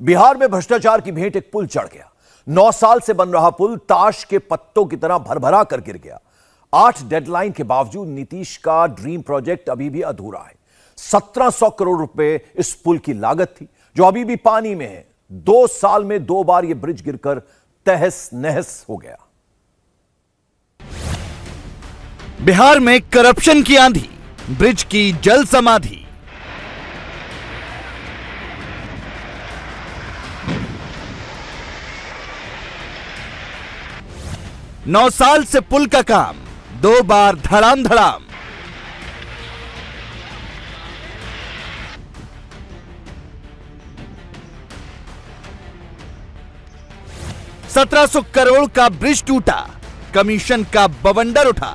बिहार में भ्रष्टाचार की भेंट एक पुल चढ़ गया। 9 साल से बन रहा पुल ताश के पत्तों की तरह भरभरा कर गिर गया। 8 डेडलाइन के बावजूद नीतीश का ड्रीम प्रोजेक्ट अभी भी अधूरा है। 1700 करोड़ रुपए इस पुल की लागत थी, जो अभी भी पानी में है। 2 साल में 2 बार यह ब्रिज गिरकर तहस नहस हो गया। बिहार में करप्शन की आंधी, ब्रिज की जल समाधि। नौ साल से पुल का काम, 2 बार धड़ाम धड़ाम। $1700 करोड़ का ब्रिज टूटा, कमीशन का बवंडर उठा।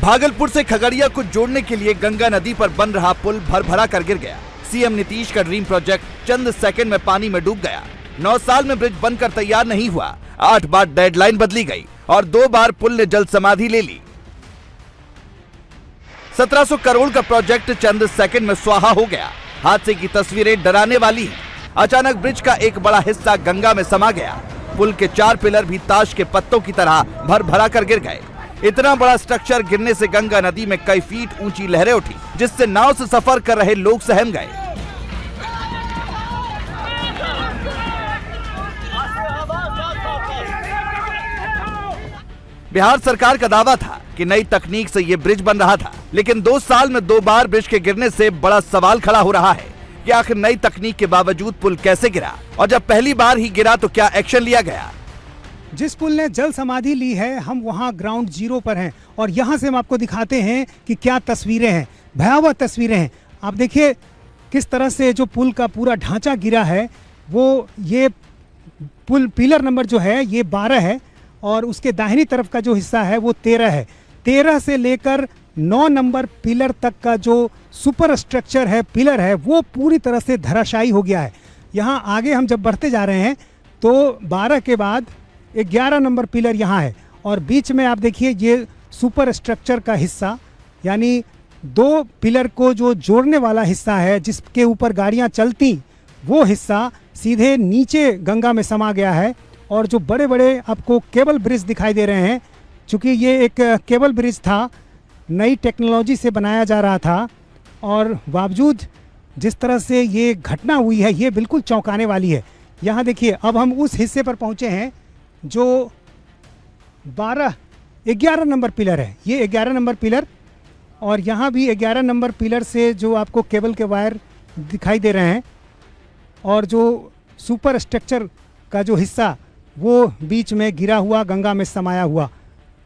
भागलपुर से खगड़िया को जोड़ने के लिए गंगा नदी पर बन रहा पुल भरभरा कर गिर गया। सीएम नीतीश का ड्रीम प्रोजेक्ट चंद सेकंड में पानी में डूब गया। 9 साल में ब्रिज बनकर तैयार नहीं हुआ। 8 बार डेडलाइन बदली गई और 2 बार पुल ने जल समाधि ले ली। 1700 करोड़ का प्रोजेक्ट चंद सेकंड में स्वाहा हो गया। हादसे की तस्वीरें डराने वाली हैं। अचानक ब्रिज का एक बड़ा हिस्सा गंगा में समा गया। पुल के 4 पिलर भी ताश के पत्तों की तरह भरभरा कर गिर गए। इतना बड़ा स्ट्रक्चर गिरने से गंगा नदी में कई फीट ऊंची लहरें उठी, जिससे नाव से सफर कर रहे लोग सहम गए। बिहार सरकार का दावा था कि नई तकनीक से यह ब्रिज बन रहा था, लेकिन 2 साल में 2 बार ब्रिज के गिरने से बड़ा सवाल खड़ा हो रहा है कि आखिर नई तकनीक के बावजूद पुल कैसे गिरा, और जब पहली बार ही गिरा तो क्या एक्शन लिया गया। जिस पुल ने जल समाधि ली है, हम वहाँ ग्राउंड जीरो पर हैं और यहाँ से हम आपको दिखाते हैं कि क्या तस्वीरें हैं। भयावह तस्वीरें हैं। आप देखिए किस तरह से जो पुल का पूरा ढांचा गिरा है। वो ये पुल पिलर नंबर जो है ये 12 है और उसके दाहिनी तरफ का जो हिस्सा है वो 13 है। 13 से लेकर 9 नंबर पिलर तक का जो सुपर स्ट्रक्चर है, पिलर है, वो पूरी तरह से धराशायी हो गया है। यहाँ आगे हम जब बढ़ते जा रहे हैं तो 12 के बाद 11 नंबर पिलर यहाँ है और बीच में आप देखिए ये सुपर स्ट्रक्चर का हिस्सा, यानी 2 पिलर को जो जोड़ने वाला हिस्सा है जिसके ऊपर गाड़ियाँ चलती, वो हिस्सा सीधे नीचे गंगा में समा गया है। और जो बड़े बड़े आपको केबल ब्रिज दिखाई दे रहे हैं, चूँकि ये एक केबल ब्रिज था, नई टेक्नोलॉजी से बनाया जा रहा था, और बावजूद जिस तरह से ये घटना हुई है ये बिल्कुल चौंकाने वाली है। यहाँ देखिए अब हम उस हिस्से पर पहुँचे हैं जो 11 नंबर पिलर है। ये 11 नंबर पिलर, और यहाँ भी 11 नंबर पिलर से जो आपको केबल के वायर दिखाई दे रहे हैं, और जो सुपर स्ट्रक्चर का जो हिस्सा वो बीच में गिरा हुआ, गंगा में समाया हुआ।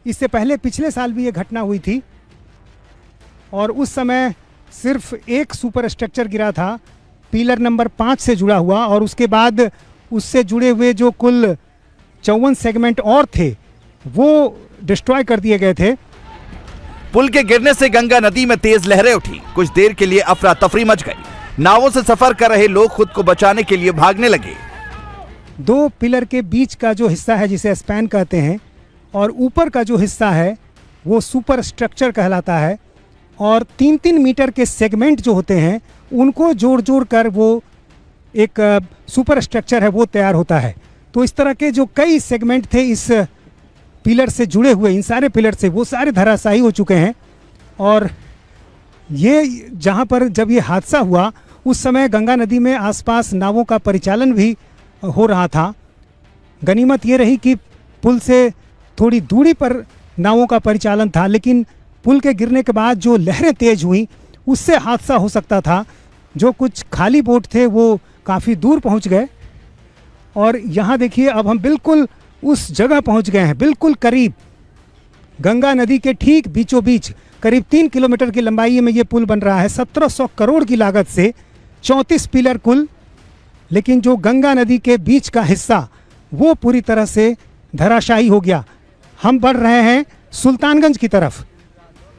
इससे पहले पिछले साल भी ये घटना हुई थी और उस समय सिर्फ एक सुपर स्ट्रक्चर गिरा था, पिलर नंबर 5 से जुड़ा हुआ, और उसके बाद उससे जुड़े हुए जो कुल 54 सेगमेंट और थे वो डिस्ट्रॉय कर दिए गए थे। पुल के गिरने से गंगा नदी में तेज लहरें उठी। कुछ देर के लिए अफरा तफरी मच गई। नावों से सफर कर रहे लोग खुद को बचाने के लिए भागने लगे। 2 पिलर के बीच का जो हिस्सा है जिसे स्पैन कहते हैं, और ऊपर का जो हिस्सा है वो सुपर स्ट्रक्चर कहलाता है, और 3-3 मीटर के सेगमेंट जो होते हैं उनको जोड़ जोड़ कर वो एक सुपर स्ट्रक्चर है वो तैयार होता है। तो इस तरह के जो कई सेगमेंट थे इस पिलर से जुड़े हुए, इन सारे पिलर से, वो सारे धराशायी हो चुके हैं। और ये जहाँ पर जब ये हादसा हुआ उस समय गंगा नदी में आसपास नावों का परिचालन भी हो रहा था। गनीमत ये रही कि पुल से थोड़ी दूरी पर नावों का परिचालन था, लेकिन पुल के गिरने के बाद जो लहरें तेज हुई उससे हादसा हो सकता था। जो कुछ खाली बोट थे वो काफ़ी दूर पहुंच गए। और यहाँ देखिए अब हम बिल्कुल उस जगह पहुंच गए हैं, बिल्कुल करीब, गंगा नदी के ठीक बीचों बीच, करीब 3 किलोमीटर की लंबाई में ये पुल बन रहा है। 1700 करोड़ की लागत से 34 पिलर कुल, लेकिन जो गंगा नदी के बीच का हिस्सा वो पूरी तरह से धराशायी हो गया। हम बढ़ रहे हैं सुल्तानगंज की तरफ।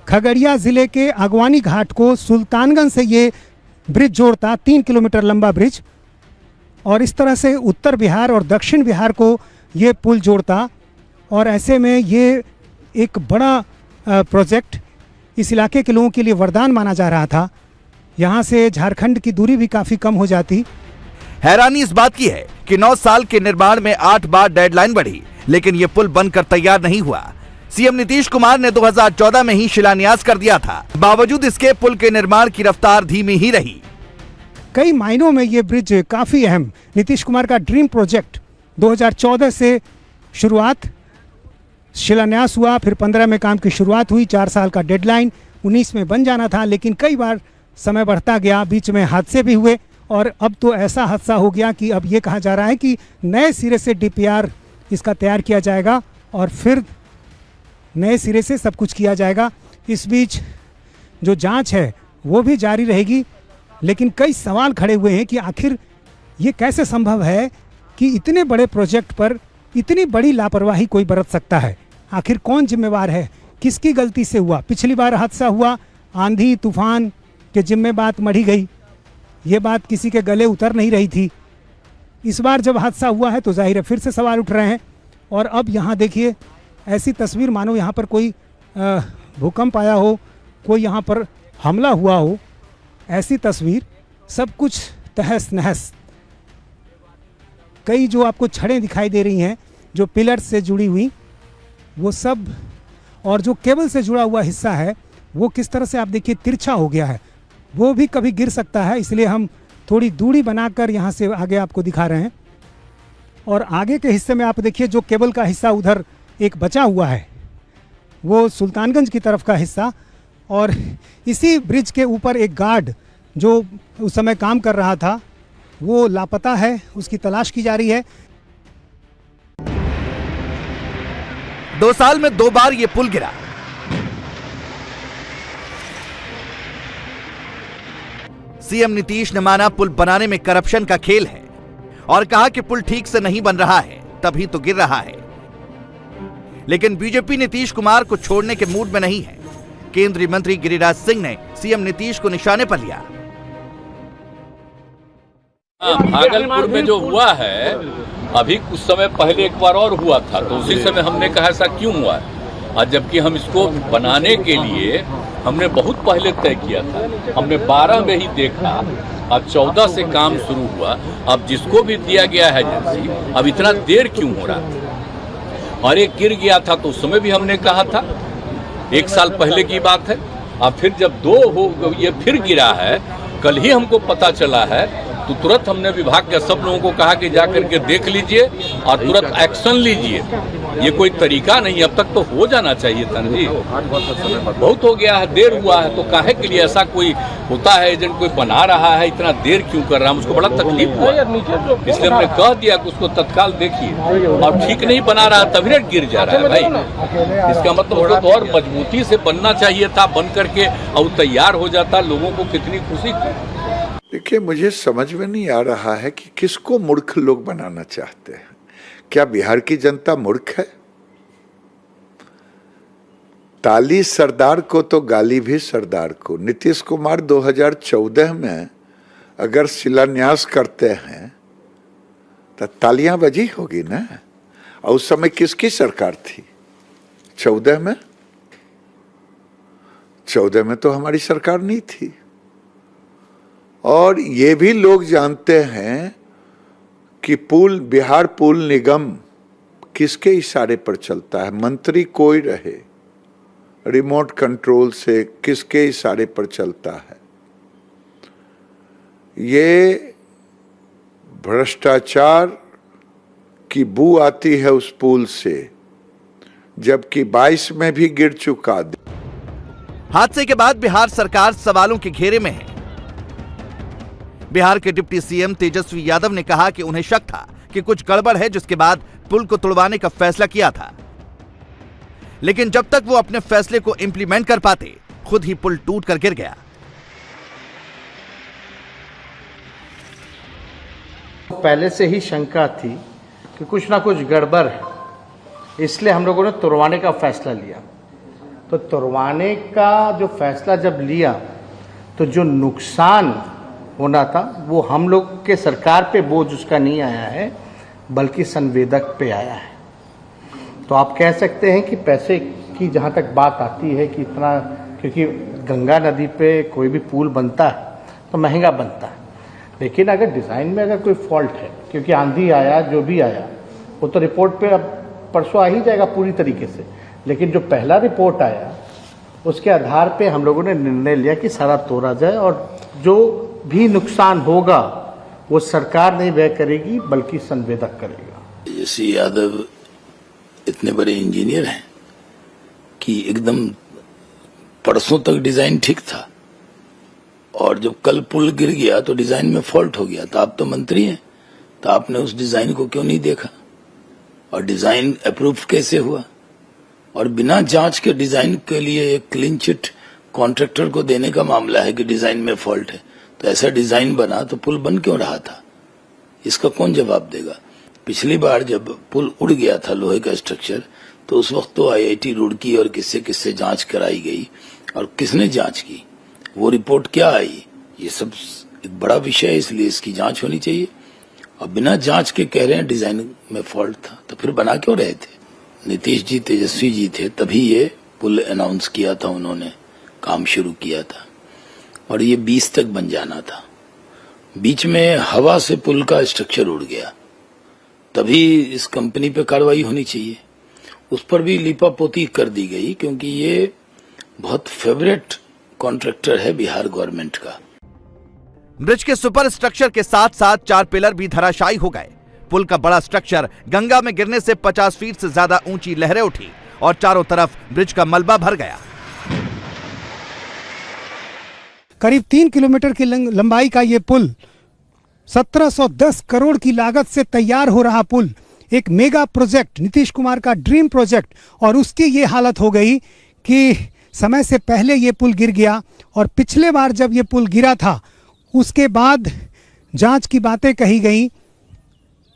खगड़िया ज़िले के अगवानी घाट को सुल्तानगंज से ये ब्रिज जोड़ता, 3 किलोमीटर लंबा ब्रिज, और इस तरह से उत्तर बिहार और दक्षिण बिहार को ये पुल जोड़ता। और ऐसे में ये एक बड़ा प्रोजेक्ट, इस इलाके के लोगों के लिए वरदान माना जा रहा था। यहाँ से झारखंड की दूरी भी काफ़ी कम हो जाती। हैरानी इस बात की है कि 9 साल के निर्माण में 8 बार डेडलाइन बढ़ी, लेकिन ये पुल बनकर तैयार नहीं हुआ। सीएम नीतीश कुमार ने 2014 में ही शिलान्यास कर दिया था। बावजूद इसके पुल के निर्माण की रफ्तार धीमी ही रही। कई मायनों में ये ब्रिज काफ़ी अहम, नीतीश कुमार का ड्रीम प्रोजेक्ट 2014 से शुरुआत, शिलान्यास हुआ, फिर 15 में काम की शुरुआत हुई, 4 साल का डेडलाइन, 19 में बन जाना था, लेकिन कई बार समय बढ़ता गया, बीच में हादसे भी हुए और अब तो ऐसा हादसा हो गया कि अब ये कहा जा रहा है कि नए सिरे से डीपीआर इसका तैयार किया जाएगा और फिर नए सिरे से सब कुछ किया जाएगा। इस बीच जो जांच है वो भी जारी रहेगी, लेकिन कई सवाल खड़े हुए हैं कि आखिर ये कैसे संभव है कि इतने बड़े प्रोजेक्ट पर इतनी बड़ी लापरवाही कोई बरत सकता है। आखिर कौन जिम्मेवार है, किसकी गलती से हुआ? पिछली बार हादसा हुआ, आंधी तूफान के जिम्मे बात मढ़ी गई, ये बात किसी के गले उतर नहीं रही थी। इस बार जब हादसा हुआ है तो जाहिर है फिर से सवाल उठ रहे हैं। और अब यहाँ देखिए ऐसी तस्वीर मानो यहाँ पर कोई भूकंप आया हो, कोई यहाँ पर हमला हुआ हो, ऐसी तस्वीर, सब कुछ तहस नहस। कई जो आपको छड़ें दिखाई दे रही हैं जो पिलर से जुड़ी हुई, वो सब, और जो केबल से जुड़ा हुआ हिस्सा है वो किस तरह से आप देखिए तिरछा हो गया है, वो भी कभी गिर सकता है। इसलिए हम थोड़ी दूरी बनाकर यहाँ से आगे आपको दिखा रहे हैं। और आगे के हिस्से में आप देखिए जो केबल का हिस्सा उधर एक बचा हुआ है वो सुल्तानगंज की तरफ का हिस्सा, और इसी ब्रिज के ऊपर एक गार्ड जो उस समय काम कर रहा था वो लापता है, उसकी तलाश की जा रही है। 2 साल में 2 बार ये पुल गिरा। सीएम नीतीश ने माना पुल बनाने में करप्शन का खेल है और कहा कि पुल ठीक से नहीं बन रहा है, तभी तो गिर रहा है। लेकिन बीजेपी नीतीश कुमार को छोड़ने के मूड में नहीं है। केंद्रीय मंत्री गिरिराज सिंह ने सीएम नीतीश को निशाने पर लिया। भागलपुर में जो हुआ है, अभी कुछ समय पहले एक बार और हुआ था, तो उसी समय हमने कहा ऐसा क्यों हुआ है, और जबकि हम इसको बनाने के लिए हमने बहुत पहले तय किया था। हमने 12 में ही देखा, अब 14 से काम शुरू हुआ। अब जिसको भी दिया गया है एजेंसी, अब इतना देर क्यों हो रहा है? और एक गिर गया था तो उस समय भी हमने कहा था, 1 साल पहले की बात है। अब फिर जब 2 हो, ये फिर गिरा है, कल ही हमको पता चला है, तो तुरंत हमने विभाग के सब लोगों को कहा कि जा करके देख लीजिए और तुरंत एक्शन लीजिए। ये कोई तरीका नहीं, अब तक तो हो जाना चाहिए था जी। बहुत हो गया है, देर हुआ है, तो काहे के लिए ऐसा कोई होता है, एजेंट कोई बना रहा है, इतना देर क्यों कर रहा है? मुझको बड़ा तकलीफ हुआ, इसलिए हमने कह दिया कि उसको तत्काल देखिए, और ठीक नहीं बना रहा तभी रेट गिर जा रहा है भाई। इसका मतलब उसको तो और मजबूती से बनना चाहिए था, बन करके और तैयार हो जाता, लोगों को कितनी खुशी थी। देखिए, मुझे समझ में नहीं आ रहा है कि किसको मूर्ख लोग बनाना चाहते हैं। क्या बिहार की जनता मूर्ख है? ताली सरदार को तो गाली भी सरदार को। नीतीश कुमार 2014 में अगर शिलान्यास करते हैं तो तालियां बजी होगी ना। और उस समय किसकी सरकार थी? 14 में? 14 में तो हमारी सरकार नहीं थी। और ये भी लोग जानते हैं कि बिहार पुल निगम किसके इशारे पर चलता है। मंत्री कोई रहे, रिमोट कंट्रोल से किसके इशारे पर चलता है। ये भ्रष्टाचार की बू आती है उस पुल से, जबकि 22 में भी गिर चुका। हादसे के बाद बिहार सरकार सवालों के घेरे में है। बिहार के डिप्टी सीएम तेजस्वी यादव ने कहा कि उन्हें शक था कि कुछ गड़बड़ है, जिसके बाद पुल को तुड़वाने का फैसला किया था। लेकिन जब तक वो अपने फैसले को इंप्लीमेंट कर पाते, खुद ही पुल टूट कर गिर गया। पहले से ही शंका थी कि कुछ ना कुछ गड़बड़ है, इसलिए हम लोगों ने तुड़वाने का फैसला लिया। तो तुड़वाने का जो फैसला जब लिया तो जो नुकसान होना था वो हम लोग के सरकार पे बोझ उसका नहीं आया है, बल्कि संवेदक पे आया है। तो आप कह सकते हैं कि पैसे की जहाँ तक बात आती है कि इतना क्योंकि गंगा नदी पे कोई भी पुल बनता है तो महंगा बनता है, लेकिन अगर डिज़ाइन में अगर कोई फॉल्ट है, क्योंकि आंधी आया जो भी आया वो तो रिपोर्ट पे अब परसों आ ही जाएगा पूरी तरीके से, लेकिन जो पहला रिपोर्ट आया उसके आधार पे हम लोगों ने निर्णय लिया कि सारा तोड़ा जाए और जो भी नुकसान होगा वो सरकार नहीं व्यय करेगी बल्कि संवेदक करेगा। जैसे यादव इतने बड़े इंजीनियर हैं कि एकदम परसों तक डिजाइन ठीक था और जब कल पुल गिर गया तो डिजाइन में फॉल्ट हो गया। तो आप तो मंत्री हैं, तो आपने उस डिजाइन को क्यों नहीं देखा और डिजाइन अप्रूव कैसे हुआ? और बिना जांच के डिजाइन के लिए एक क्लीन चिट कॉन्ट्रैक्टर को देने का मामला है कि डिजाइन में फॉल्ट है, तो ऐसा डिजाइन बना तो पुल बन क्यों रहा था? इसका कौन जवाब देगा? पिछली बार जब पुल उड़ गया था लोहे का स्ट्रक्चर, तो उस वक्त तो IIT रुड़की और किससे किससे जांच कराई गई और किसने जांच की, वो रिपोर्ट क्या आई, ये सब एक बड़ा विषय है, इसलिए इसकी जांच होनी चाहिए। और बिना जांच के कह रहे हैं डिजाइन में फॉल्ट था, तो फिर बना क्यों रहे थे? नीतीश जी तेजस्वी जी थे तभी ये पुल अनाउंस किया था, उन्होंने काम शुरू किया था और ये 20 तक बन जाना था। बीच में हवा से पुल का स्ट्रक्चर उड़ गया, तभी इस कंपनी पे कार्रवाई होनी चाहिए। उस पर भी लीपापोती कर दी गई क्योंकि ये बहुत फेवरेट कॉन्ट्रैक्टर है बिहार गवर्नमेंट का। ब्रिज के सुपर स्ट्रक्चर के साथ साथ 4 पिलर भी धराशायी हो गए। पुल का बड़ा स्ट्रक्चर गंगा में गिरने से 50 फीट से ज्यादा ऊंची लहरें उठी और चारों तरफ ब्रिज का मलबा भर गया। करीब 3 किलोमीटर की लंबाई का ये पुल 1710 करोड़ की लागत से तैयार हो रहा पुल, एक मेगा प्रोजेक्ट, नीतीश कुमार का ड्रीम प्रोजेक्ट, और उसकी ये हालत हो गई कि समय से पहले ये पुल गिर गया। और पिछले बार जब ये पुल गिरा था उसके बाद जांच की बातें कही गई,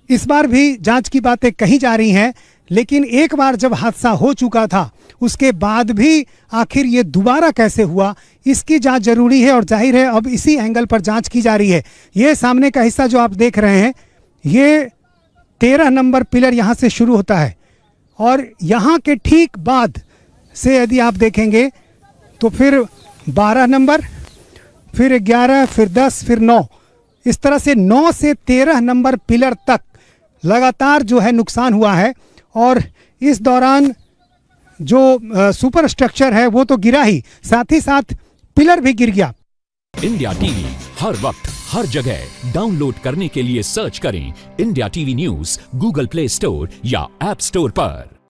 इस बार भी जांच की बातें कही जा रही हैं, लेकिन एक बार जब हादसा हो चुका था उसके बाद भी आखिर ये दोबारा कैसे हुआ, इसकी जांच जरूरी है और जाहिर है अब इसी एंगल पर जांच की जा रही है। ये सामने का हिस्सा जो आप देख रहे हैं, ये 13 नंबर पिलर यहाँ से शुरू होता है और यहाँ के ठीक बाद से यदि आप देखेंगे तो फिर 12 नंबर, फिर 11, फिर 10, फिर 9, इस तरह से 9 से 13 नंबर पिलर तक लगातार जो है नुकसान हुआ है। और इस दौरान जो सुपर स्ट्रक्चर है वो तो गिरा ही, साथ ही साथ पिलर भी गिर गया। इंडिया टीवी हर वक्त हर जगह डाउनलोड करने के लिए सर्च करें India TV news Google play store या ऐप स्टोर पर।